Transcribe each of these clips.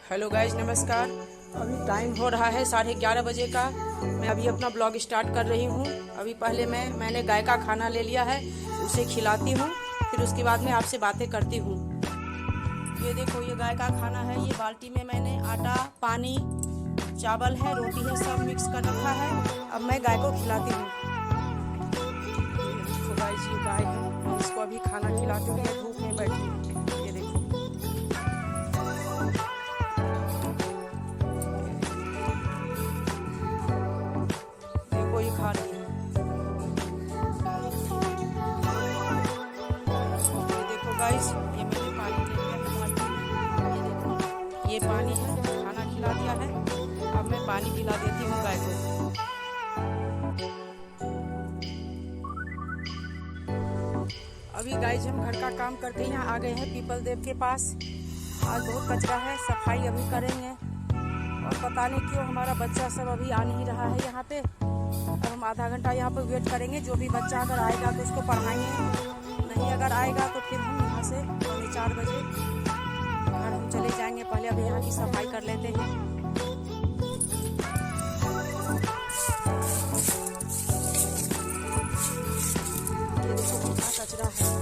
Hello guys, नमस्कार। अभी time हो रहा है 11:30 बजे का। मैं अभी अपना ब्लॉग स्टार्ट कर रही हूँ। अभी पहले मैंने गाय का खाना ले लिया है, उसे खिलाती हूँ, फिर उसके बाद में आपसे बातें करती हूँ। ये देखो, ये गाय का खाना है। ये बाल्टी में मैंने आटा, पानी, चावल है, रोटी है, सब मिक्स कर रखा है। अब मैं गाय को खिलाती हूँ। देखो गाइज, ये गाय है, मैं इसको अभी खाना खिलाती हूँ। ये धूप में बैठी है, ये देखो। देखो, ये खा रही है। ये देखो गाइस, ये मैंने पानी ले लिया है बाल्टी में। ये देखो, ये पानी है, खाना खिला दिया है। अब मैं पानी पिला देती हूँ गाय को। अभी गाइस, हम घर का काम करके यहाँ आ गए हैं पीपल देव के पास। आज बहुत कचरा है, सफाई अभी करेंगे। और पता नहीं क्यों हमारा बच्चा सब अभी आ नहीं रहा है यहाँ पे। अब हम आधा घंटा यहाँ पे वेट करेंगे। जो भी बच्चा अगर आएगा तो उसको पढ़ाएंगे, नहीं अगर आएगा तो फिर हम यहाँ से 4 बजे घर हम चले जाएंगे। पहले अभी यहाँ की सफाई कर लेते हैं। ये देखो कितना कचरा है।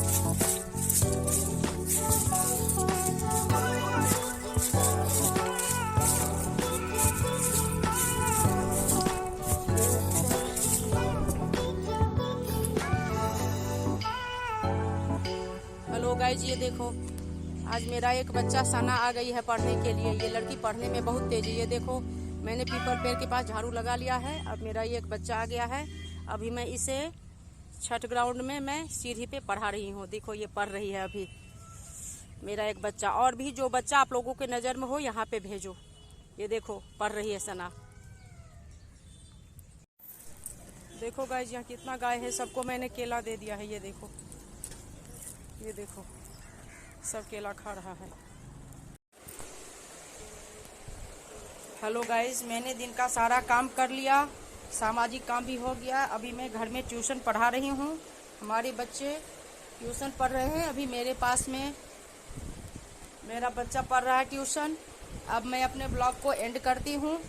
हेलो गाइज, ये देखो, आज मेरा एक बच्चा सना आ गई है पढ़ने के लिए। ये लड़की पढ़ने में बहुत तेज है। ये देखो, मैंने पीपल पेड़ के पास झाड़ू लगा लिया है। अब मेरा ये एक बच्चा आ गया है। अभी मैं इसे छठ ग्राउंड में मैं सीढ़ी पे पढ़ा रही हूँ। देखो, ये पढ़ रही है अभी मेरा एक बच्चा। और भी जो बच्चा आप लोगों के नज़र में हो यहाँ पे भेजो। ये देखो, पढ़ रही है सना। देखो गाइज, यहाँ कितना गाय है। सबको मैंने केला दे दिया है। ये देखो, ये देखो, सब केला खा रहा है। हेलो गाइस, मैंने दिन का सारा काम कर लिया, सामाजिक काम भी हो गया। अभी मैं घर में ट्यूशन पढ़ा रही हूँ। हमारे बच्चे ट्यूशन पढ़ रहे हैं। अभी मेरे पास में मेरा बच्चा पढ़ रहा है ट्यूशन। अब मैं अपने ब्लॉग को एंड करती हूँ।